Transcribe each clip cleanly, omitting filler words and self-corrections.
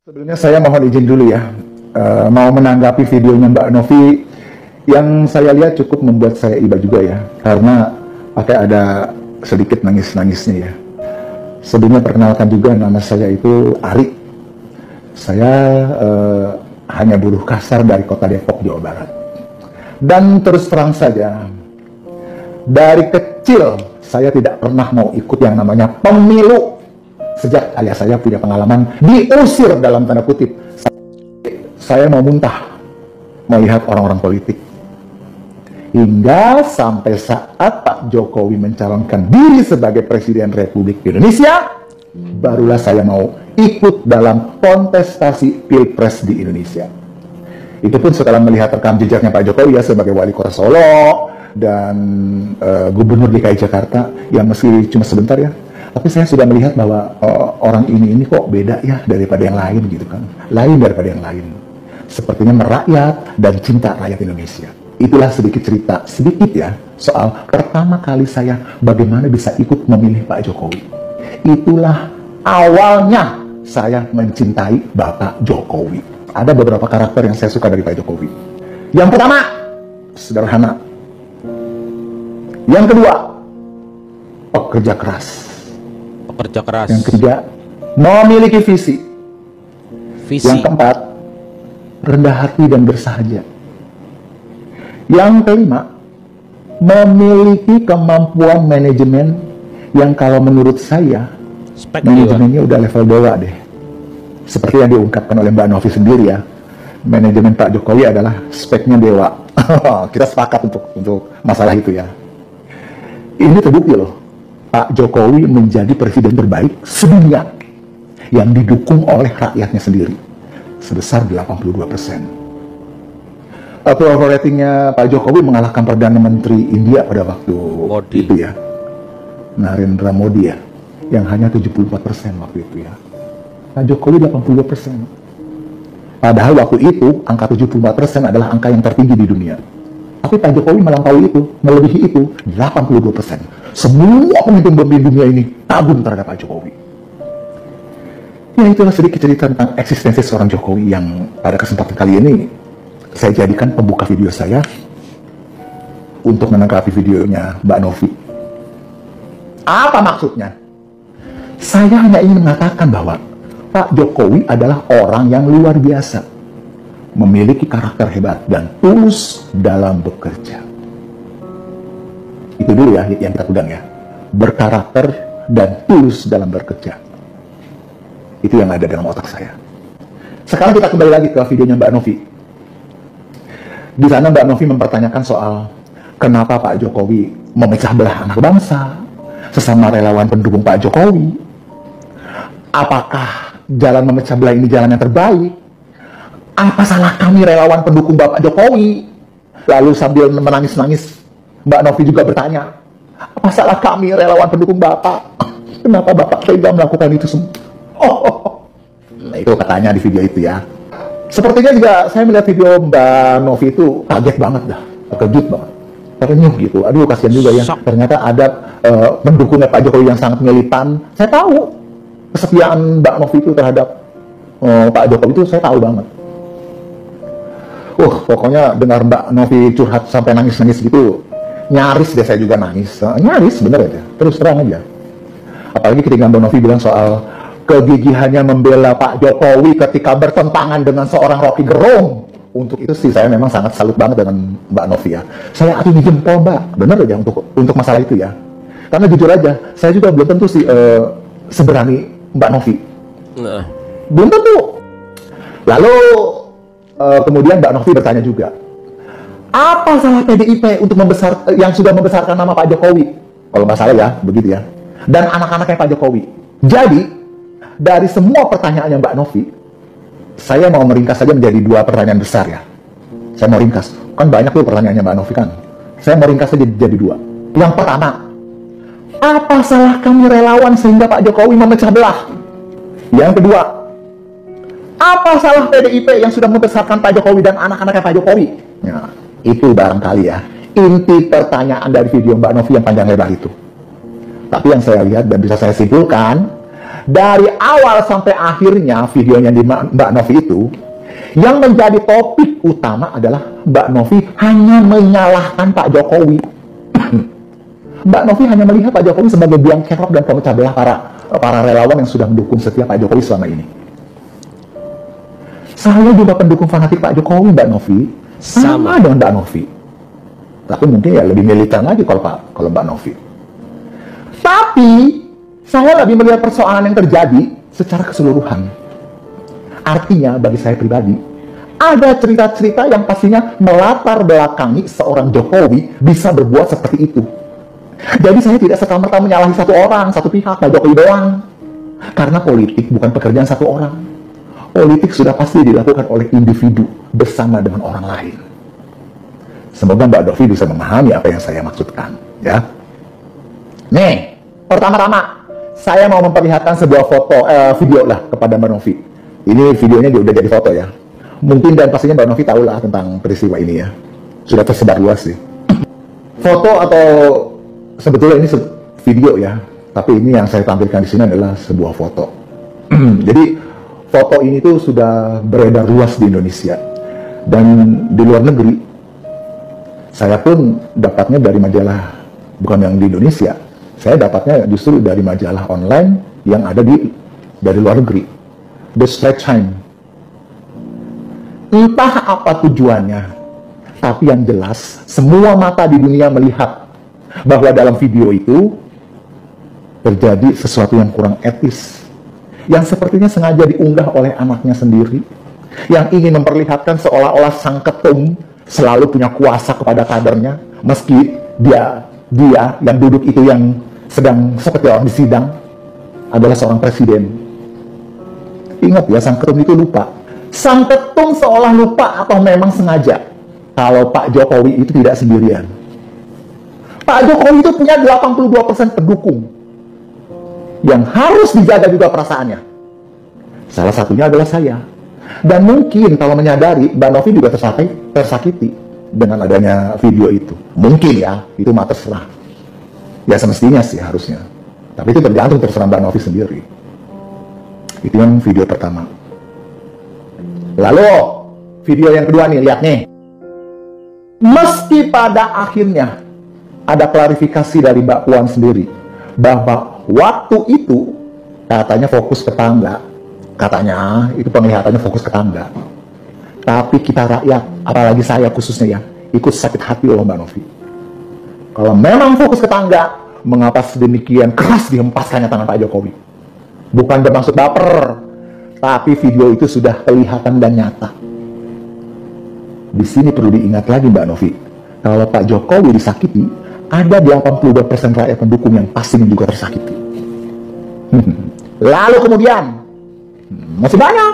Sebelumnya saya mohon izin dulu ya, mau menanggapi videonya Mbak Novi yang saya lihat cukup membuat saya iba juga ya, karena pakai ada sedikit nangis-nangisnya ya. Sebelumnya perkenalkan juga, nama saya itu Ari. Saya hanya buruh kasar dari kota Depok, Jawa Barat. Dan terus terang saja, dari kecil saya tidak pernah mau ikut yang namanya pemilu. Sejak ayah saya punya pengalaman diusir dalam tanda kutip, saya mau muntah melihat orang-orang politik. Hingga sampai saat Pak Jokowi mencalonkan diri sebagai Presiden Republik Indonesia, barulah saya mau ikut dalam kontestasi Pilpres di Indonesia. Itu pun setelah melihat rekam jejaknya Pak Jokowi ya sebagai wali kota Solo dan Gubernur DKI Jakarta, yang meski cuma sebentar ya. Tapi saya sudah melihat bahwa orang ini kok beda ya daripada yang lain gitu kan. Lain daripada yang lain. Sepertinya merakyat dan cinta rakyat Indonesia. Itulah sedikit cerita, sedikit ya, soal pertama kali saya bagaimana bisa ikut memilih Pak Jokowi. Itulah awalnya saya mencintai Bapak Jokowi. Ada beberapa karakter yang saya suka dari Pak Jokowi. Yang pertama, sederhana. Yang kedua, pekerja keras. Yang ketiga, memiliki visi. Yang keempat, rendah hati dan bersahaja. Yang kelima, memiliki kemampuan manajemen yang kalau menurut saya manajemennya udah level dewa deh. Seperti yang diungkapkan oleh Mbak Novi sendiri ya, manajemen Pak Jokowi adalah speknya dewa. Kita sepakat untuk masalah itu ya. Ini terbukti loh, Pak Jokowi menjadi presiden terbaik sedunia yang didukung oleh rakyatnya sendiri sebesar 82%. Approval ratingnya Pak Jokowi mengalahkan Perdana Menteri India pada waktu itu ya, Narendra Modi ya, yang hanya 74% waktu itu ya. Pak Jokowi 82%. Padahal waktu itu angka 74% adalah angka yang tertinggi di dunia. Tapi Pak Jokowi melampaui itu, melebihi itu 82%. Semua pemimpin dunia ini kagum terhadap Pak Jokowi. Ya, itulah sedikit cerita tentang eksistensi seorang Jokowi yang pada kesempatan kali ini saya jadikan pembuka video saya untuk menanggapi videonya Mbak Novi. Apa maksudnya? Saya hanya ingin mengatakan bahwa Pak Jokowi adalah orang yang luar biasa, memiliki karakter hebat dan tulus dalam bekerja. Itu dulu ya yang kita pegang ya, berkarakter dan tulus dalam bekerja. Itu yang ada dalam otak saya. Sekarang kita kembali lagi ke videonya Mbak Novi. Di sana Mbak Novi mempertanyakan soal kenapa Pak Jokowi memecah belah anak bangsa, sesama relawan pendukung Pak Jokowi. Apakah jalan memecah belah ini jalan yang terbaik? Apa salah kami relawan pendukung Bapak Jokowi? Lalu sambil menangis-nangis, Mbak Novi juga bertanya, apa salah kami relawan pendukung Bapak? Kenapa Bapak tega melakukan itu semua? Nah, itu katanya di video itu ya. Sepertinya juga saya melihat video Mbak Novi itu kaget banget dah, terkejut banget, terenyuh gitu. Aduh, kasihan juga ya. Ternyata ada pendukungnya Pak Jokowi yang sangat militan. Saya tahu kesetiaan Mbak Novi itu terhadap Pak Jokowi itu saya tahu banget. Pokoknya dengar Mbak Novi curhat sampai nangis-nangis gitu, nyaris deh saya juga nangis. Nyaris bener aja, terus terang aja. Apalagi ketika Mbak Novi bilang soal kegigihannya membela Pak Jokowi ketika bertentangan dengan seorang Rocky Gerung. Untuk itu sih saya memang sangat salut banget dengan Mbak Novi ya. Saya acungi jempol Mbak, bener aja untuk masalah itu ya. Karena jujur aja, saya juga belum tentu sih seberani Mbak Novi. Belum tentu. Lalu kemudian Mbak Novi bertanya juga, apa salah PDIP untuk yang sudah membesarkan nama Pak Jokowi? Kalau nggak salah ya, begitu ya. Dan anak-anaknya Pak Jokowi. Jadi, dari semua pertanyaannya Mbak Novi, saya mau meringkas saja menjadi dua pertanyaan besar ya. Saya mau ringkas. Kan banyak tuh pertanyaannya Mbak Novi kan. Saya mau ringkas saja jadi dua. Yang pertama, apa salah kami relawan sehingga Pak Jokowi memecah belah? Yang kedua, apa salah PDIP yang sudah membesarkan Pak Jokowi dan anak-anaknya Pak Jokowi? Ya, itu barangkali ya inti pertanyaan dari video Mbak Novi yang panjang lebar itu. Tapi yang saya lihat dan bisa saya simpulkan, Dari awal sampai akhirnya videonya di Mbak Novi itu, yang menjadi topik utama adalah Mbak Novi hanya menyalahkan Pak Jokowi. Mbak Novi hanya melihat Pak Jokowi sebagai biang kerok dan pemecah belah para relawan yang sudah mendukung setia Pak Jokowi selama ini. Saya juga pendukung fanatik Pak Jokowi, Mbak Novi. Sama dengan Mbak Novi. Tapi mungkin ya lebih militer lagi kalau Mbak Novi. Tapi saya lebih melihat persoalan yang terjadi secara keseluruhan. Artinya bagi saya pribadi, ada cerita-cerita yang pastinya melatar belakangi seorang Jokowi bisa berbuat seperti itu. Jadi saya tidak serta-merta menyalahi satu orang, satu pihak, Pak Jokowi doang. Karena politik bukan pekerjaan satu orang. Politik sudah pasti dilakukan oleh individu bersama dengan orang lain. Semoga Mbak Novi bisa memahami apa yang saya maksudkan, ya. Nih, pertama-tama saya mau memperlihatkan sebuah video lah kepada Mbak Novi. Ini videonya juga udah jadi foto ya. Mungkin dan pastinya Mbak Novi tahu lah tentang peristiwa ini ya. Sudah tersebar luas sih. Foto atau sebetulnya ini video ya, tapi ini yang saya tampilkan di sini adalah sebuah foto. Jadi foto ini tuh sudah beredar luas di Indonesia dan di luar negeri. Saya pun dapatnya dari majalah, bukan yang di Indonesia. Saya dapatnya justru dari majalah online yang ada dari luar negeri, The Straits Times. Entah apa tujuannya, tapi yang jelas semua mata di dunia melihat bahwa dalam video itu terjadi sesuatu yang kurang etis, yang sepertinya sengaja diunggah oleh anaknya sendiri, yang ingin memperlihatkan seolah-olah sang ketum selalu punya kuasa kepada kadernya, meski dia yang duduk itu yang sedang seperti orang di sidang adalah seorang presiden. Ingat ya, sang ketum itu lupa. Sang ketum seolah lupa atau memang sengaja kalau Pak Jokowi itu tidak sendirian. Pak Jokowi itu punya 82% pendukung yang harus dijaga juga perasaannya. Salah satunya adalah saya. Dan mungkin kalau menyadari, Mbak Novi juga tersakiti dengan adanya video itu. Mungkin ya, itu mah terserah. Ya semestinya sih harusnya. Tapi itu tergantung terserah Mbak Novi sendiri. Itu yang video pertama. Lalu, video yang kedua nih, lihat nih. Meski pada akhirnya ada klarifikasi dari Mbak Puan sendiri bahwa waktu itu katanya fokus ke tangga. Katanya itu penglihatannya fokus ke tangga. Tapi kita rakyat, apalagi saya khususnya ya, ikut sakit hati loh Mbak Novi. Kalau memang fokus ke tangga, mengapa sedemikian keras dihempaskannya tangan Pak Jokowi? Bukan bermaksud baper, tapi video itu sudah kelihatan dan nyata. Di sini perlu diingat lagi Mbak Novi, kalau Pak Jokowi disakiti, ada 82% rakyat pendukung yang pastinya juga tersakiti. Lalu kemudian masih banyak.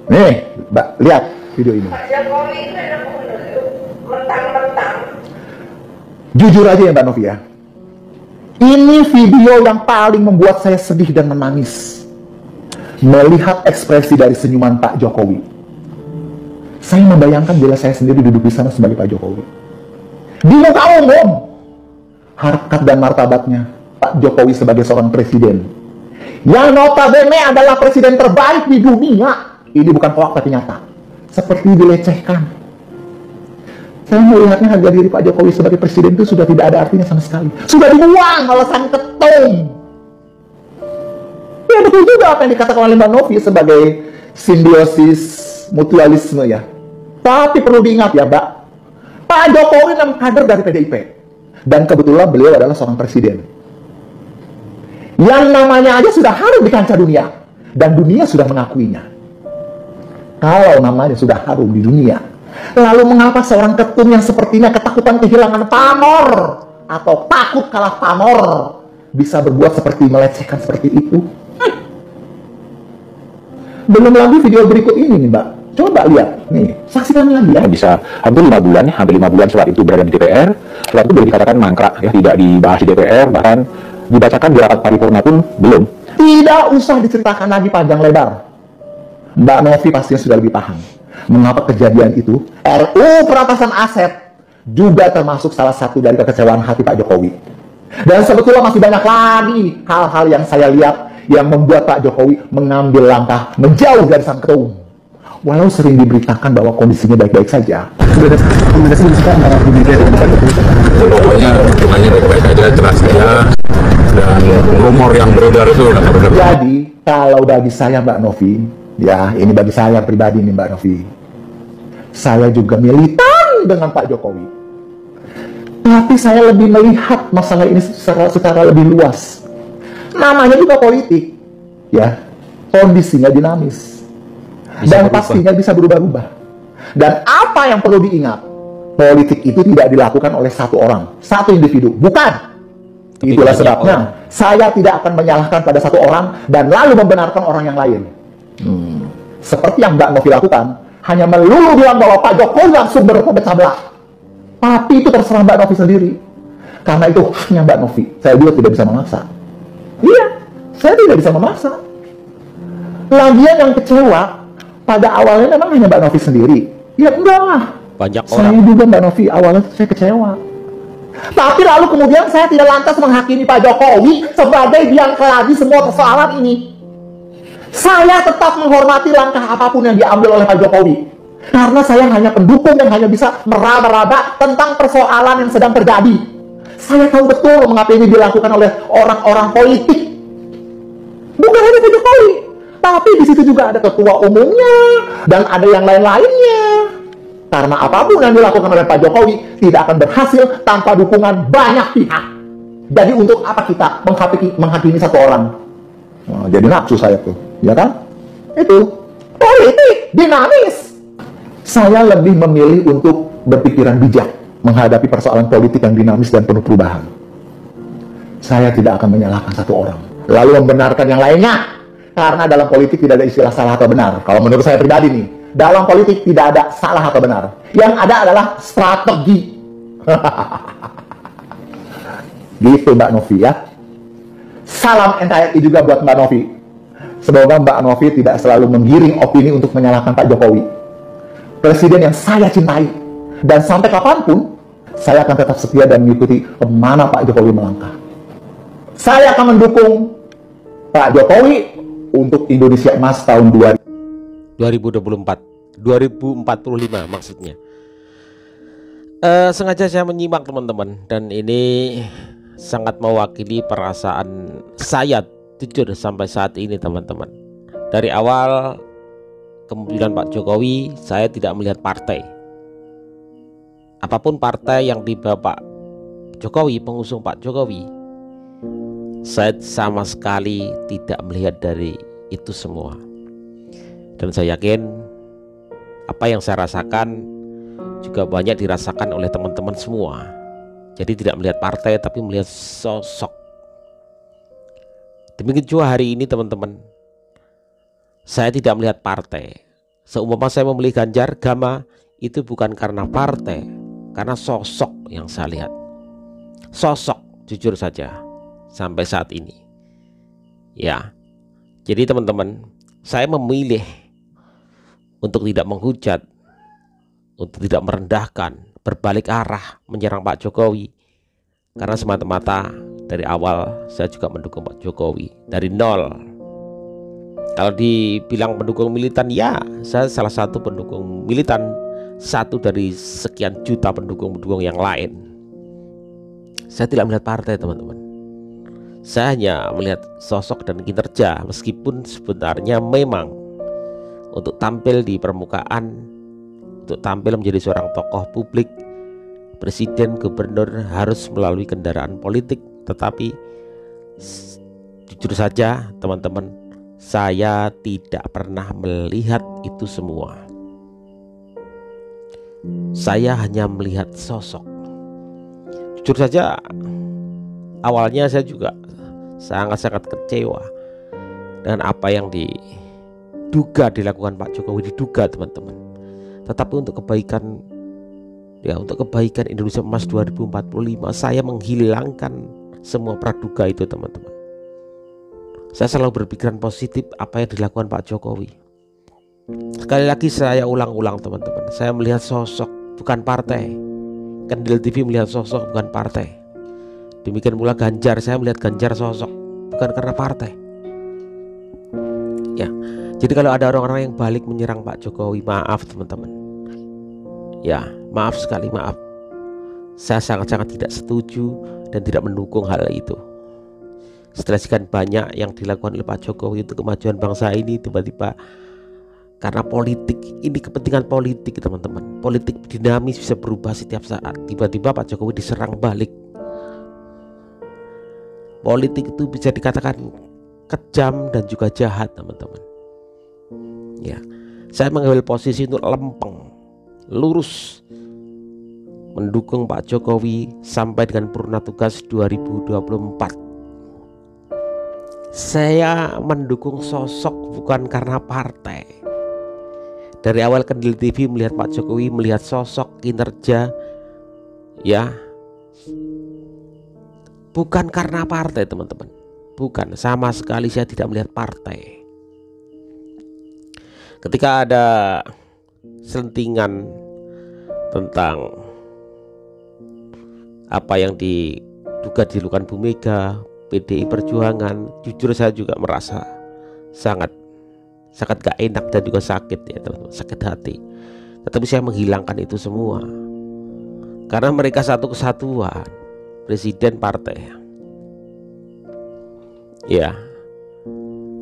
Nih, Mbak, lihat video ini. Pak Jokowi itu mentang-mentang. Jujur aja ya Mbak Novi ya. Ini video yang paling membuat saya sedih dan menangis. Melihat ekspresi dari senyuman Pak Jokowi. Saya membayangkan bila saya sendiri duduk di sana sebagai Pak Jokowi. Di muka umum, harkat dan martabatnya Pak Jokowi sebagai seorang presiden yang notabene adalah presiden terbaik di dunia. Ini bukan hoax tapi nyata. Seperti dilecehkan. Saya melihatnya harga diri Pak Jokowi sebagai presiden itu sudah tidak ada artinya sama sekali. Sudah dibuang oleh sang ketum. Ya betul juga apa yang dikatakan oleh Mbak Novi sebagai simbiosis mutualisme ya. Tapi perlu diingat ya Mbak, Pak Jokowi memang kader dari PDIP. Dan kebetulan beliau adalah seorang presiden yang namanya aja sudah harum di kancah dunia. Dan dunia sudah mengakuinya. Kalau namanya sudah harum di dunia, lalu mengapa seorang ketum yang sepertinya ketakutan kehilangan pamor atau takut kalah pamor bisa berbuat seperti melecehkan seperti itu? Belum lagi video berikut ini nih Mbak. Coba lihat, nih, saksikan lagi ya. Bisa hampir 5 bulan, hampir 5 bulan setelah itu berada di DPR, setelah itu boleh dikatakan mangkrak ya, tidak dibahas di DPR, bahkan dibacakan di rapat paripurna pun belum. Tidak usah diceritakan lagi panjang lebar. Mbak Novi pastinya sudah lebih paham mengapa kejadian itu. RUU perampasan aset juga termasuk salah satu dari kekecewaan hati Pak Jokowi. Dan sebetulnya masih banyak lagi hal-hal yang saya lihat yang membuat Pak Jokowi mengambil langkah menjauh dari sang ketua umum. Walau sering diberitakan bahwa kondisinya baik-baik saja. Pokoknya hubungannya baik-baik aja, jelas saja. Dan rumor yang beredar itu udah beredar. Jadi, kalau bagi saya Mbak Novi, ya ini bagi saya pribadi nih Mbak Novi, saya juga militan dengan Pak Jokowi. Tapi saya lebih melihat masalah ini secara lebih luas. Namanya juga politik, ya, kondisinya dinamis. Dan pastinya bisa berubah-ubah. Dan apa yang perlu diingat, politik itu tidak dilakukan oleh satu orang, satu individu, bukan. Itulah sebabnya saya tidak akan menyalahkan pada satu orang dan lalu membenarkan orang yang lain. Seperti yang Mbak Novi lakukan, hanya melulu bilang bahwa Pak Jokowi langsung berpecah belah. Tapi itu terserah Mbak Novi sendiri. Karena itu haknya Mbak Novi. Saya juga tidak bisa memaksa. Iya, saya tidak bisa memaksa. Lagian yang kecewa pada awalnya memang hanya Mbak Novi sendiri. Ya enggak lah. Banyak saya orang. juga Mbak Novi awalnya saya kecewa. Tapi lalu kemudian saya tidak lantas menghakimi Pak Jokowi sebagai biang keladi semua persoalan ini. Saya tetap menghormati langkah apapun yang diambil oleh Pak Jokowi. Karena saya hanya pendukung yang hanya bisa meraba-raba tentang persoalan yang sedang terjadi. Saya tahu betul mengapa ini dilakukan oleh orang-orang politik. Bukan hanya Pak Jokowi, tapi di situ juga ada ketua umumnya dan ada yang lain-lainnya. Karena apapun yang dilakukan oleh Pak Jokowi tidak akan berhasil tanpa dukungan banyak pihak. Jadi untuk apa kita menghakimi satu orang? Nah, jadi nafsu saya tuh, ya kan? Itu politik dinamis. Saya lebih memilih untuk berpikiran bijak menghadapi persoalan politik yang dinamis dan penuh perubahan. Saya tidak akan menyalahkan satu orang, lalu membenarkan yang lainnya. Karena dalam politik tidak ada istilah salah atau benar. Kalau menurut saya pribadi nih, dalam politik tidak ada salah atau benar. Yang ada adalah strategi. Gitu Mbak Novi ya. Salam NKRI juga buat Mbak Novi. Semoga Mbak Novi tidak selalu menggiring opini untuk menyalahkan Pak Jokowi, presiden yang saya cintai. Dan sampai kapanpun, saya akan tetap setia dan mengikuti kemana Pak Jokowi melangkah. Saya akan mendukung Pak Jokowi untuk Indonesia Emas tahun 2045 maksudnya. Sengaja saya menyimak teman-teman, dan ini sangat mewakili perasaan saya jujur sampai saat ini teman-teman. Dari awal kemungkinan Pak Jokowi, saya tidak melihat partai. Apapun partai yang dibawa Pak Jokowi, pengusung Pak Jokowi, saya sama sekali tidak melihat dari itu semua. Dan saya yakin apa yang saya rasakan juga banyak dirasakan oleh teman-teman semua. Jadi tidak melihat partai tapi melihat sosok. Demikian juga hari ini teman-teman, saya tidak melihat partai. Seumpama saya memilih Ganjar, Gama, itu bukan karena partai, karena sosok yang saya lihat. Sosok, jujur saja, sampai saat ini. Ya, jadi teman-teman, saya memilih untuk tidak menghujat, untuk tidak merendahkan, berbalik arah menyerang Pak Jokowi. Karena semata-mata dari awal saya juga mendukung Pak Jokowi dari nol. Kalau dibilang pendukung militan, ya saya salah satu pendukung militan, satu dari sekian juta pendukung-pendukung yang lain. Saya tidak melihat partai teman-teman. Saya hanya melihat sosok dan kinerja, meskipun sebenarnya memang untuk tampil di permukaan, untuk tampil menjadi seorang tokoh publik, presiden, gubernur harus melalui kendaraan politik. Tetapi jujur saja teman-teman, saya tidak pernah melihat itu semua. Saya hanya melihat sosok. Jujur saja, awalnya saya juga sangat-sangat kecewa dengan apa yang diduga dilakukan Pak Jokowi, diduga teman-teman. Tetapi untuk kebaikan, ya untuk kebaikan Indonesia Emas 2045, saya menghilangkan semua praduga itu teman-teman. Saya selalu berpikiran positif apa yang dilakukan Pak Jokowi. Sekali lagi saya ulang-ulang teman-teman, saya melihat sosok bukan partai. Kandil TV melihat sosok bukan partai. Demikian pula Ganjar, saya melihat Ganjar sosok, bukan karena partai. Ya, jadi kalau ada orang-orang yang balik menyerang Pak Jokowi, maaf teman-teman. Ya, maaf sekali, maaf. Saya sangat-sangat tidak setuju dan tidak mendukung hal itu. Setelah sekian banyak yang dilakukan oleh Pak Jokowi untuk kemajuan bangsa ini, tiba-tiba karena politik, ini kepentingan politik teman-teman. Politik dinamis, bisa berubah setiap saat. Tiba-tiba Pak Jokowi diserang balik. Politik itu bisa dikatakan kejam dan juga jahat teman-teman. Ya, saya mengambil posisi untuk lempeng, lurus, mendukung Pak Jokowi sampai dengan purna tugas 2024. Saya mendukung sosok bukan karena partai. Dari awal Kendil TV melihat Pak Jokowi, melihat sosok, kinerja, ya, bukan karena partai teman-teman. Bukan, sama sekali saya tidak melihat partai. Ketika ada selentingan tentang apa yang diduga dilakukan Bu Mega, PDI Perjuangan, jujur saya juga merasa sangat gak enak dan juga sakit ya teman-teman, sakit hati. Tetapi saya menghilangkan itu semua karena mereka satu kesatuan, presiden partai. Ya,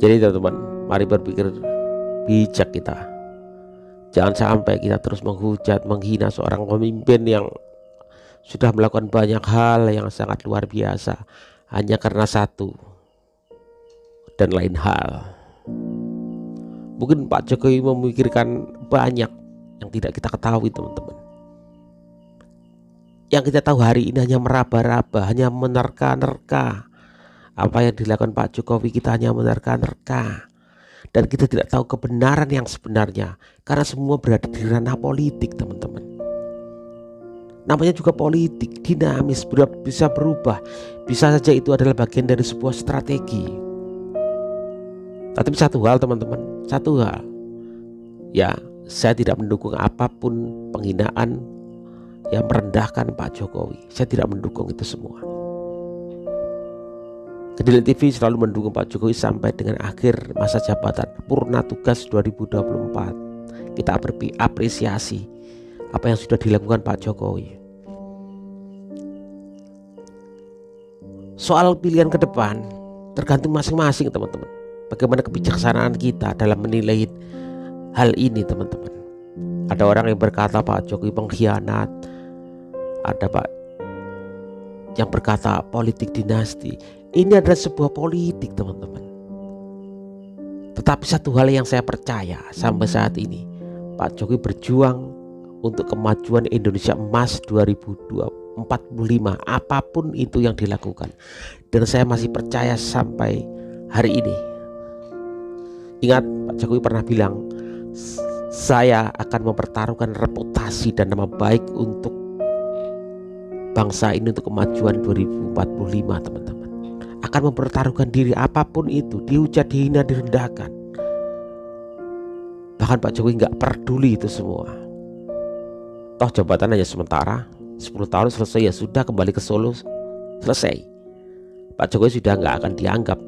jadi teman-teman, mari berpikir bijak kita. Jangan sampai kita terus menghujat, menghina seorang pemimpin yang sudah melakukan banyak hal yang sangat luar biasa hanya karena satu dan lain hal. Mungkin Pak Jokowi memikirkan banyak yang tidak kita ketahui teman-teman. Yang kita tahu hari ini hanya meraba-raba, hanya menerka-nerka. Apa yang dilakukan Pak Jokowi kita hanya menerka-nerka. Dan kita tidak tahu kebenaran yang sebenarnya, karena semua berada di ranah politik teman-teman. Namanya juga politik, dinamis, bisa berubah. Bisa saja itu adalah bagian dari sebuah strategi. Tapi satu hal teman-teman, satu hal, ya, saya tidak mendukung apapun penghinaan yang merendahkan Pak Jokowi. Saya tidak mendukung itu semua. Kendil TV selalu mendukung Pak Jokowi sampai dengan akhir masa jabatan, purna tugas 2024. Kita apresiasi apa yang sudah dilakukan Pak Jokowi. Soal pilihan ke depan tergantung masing-masing teman-teman. Bagaimana kebijaksanaan kita dalam menilai hal ini teman-teman. Ada orang yang berkata Pak Jokowi pengkhianat, ada Pak yang berkata politik dinasti. Ini adalah sebuah politik teman-teman. Tetapi satu hal yang saya percaya sampai saat ini, Pak Jokowi berjuang untuk kemajuan Indonesia Emas 2045, apapun itu yang dilakukan. Dan saya masih percaya sampai hari ini. Ingat, Pak Jokowi pernah bilang, saya akan mempertaruhkan reputasi dan nama baik untuk bangsa ini untuk kemajuan 2045 teman-teman. Akan mempertaruhkan diri apapun itu, dihujat, dihina, direndahkan. Bahkan Pak Jokowi nggak peduli itu semua. Toh jabatan hanya sementara, 10 tahun selesai ya sudah, kembali ke Solo selesai. Pak Jokowi sudah nggak akan dianggap.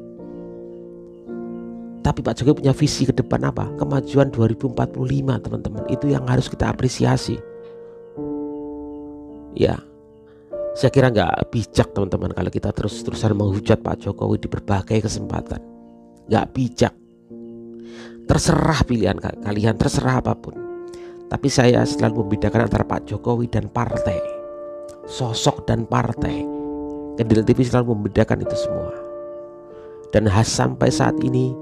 Tapi Pak Jokowi punya visi ke depan apa? Kemajuan 2045 teman-teman. Itu yang harus kita apresiasi. Ya, saya kira nggak bijak teman-teman kalau kita terus-terusan menghujat Pak Jokowi di berbagai kesempatan. Nggak bijak. Terserah pilihan kalian, terserah apapun. Tapi saya selalu membedakan antara Pak Jokowi dan partai, sosok dan partai. Kendil TV selalu membedakan itu semua. Dan sampai saat ini,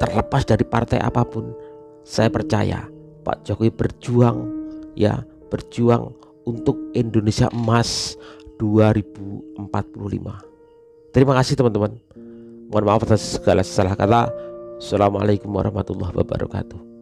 terlepas dari partai apapun, saya percaya Pak Jokowi berjuang untuk Indonesia Emas 2045. Terima kasih teman-teman. Mohon maaf atas segala salah kata. Assalamualaikum warahmatullahi wabarakatuh.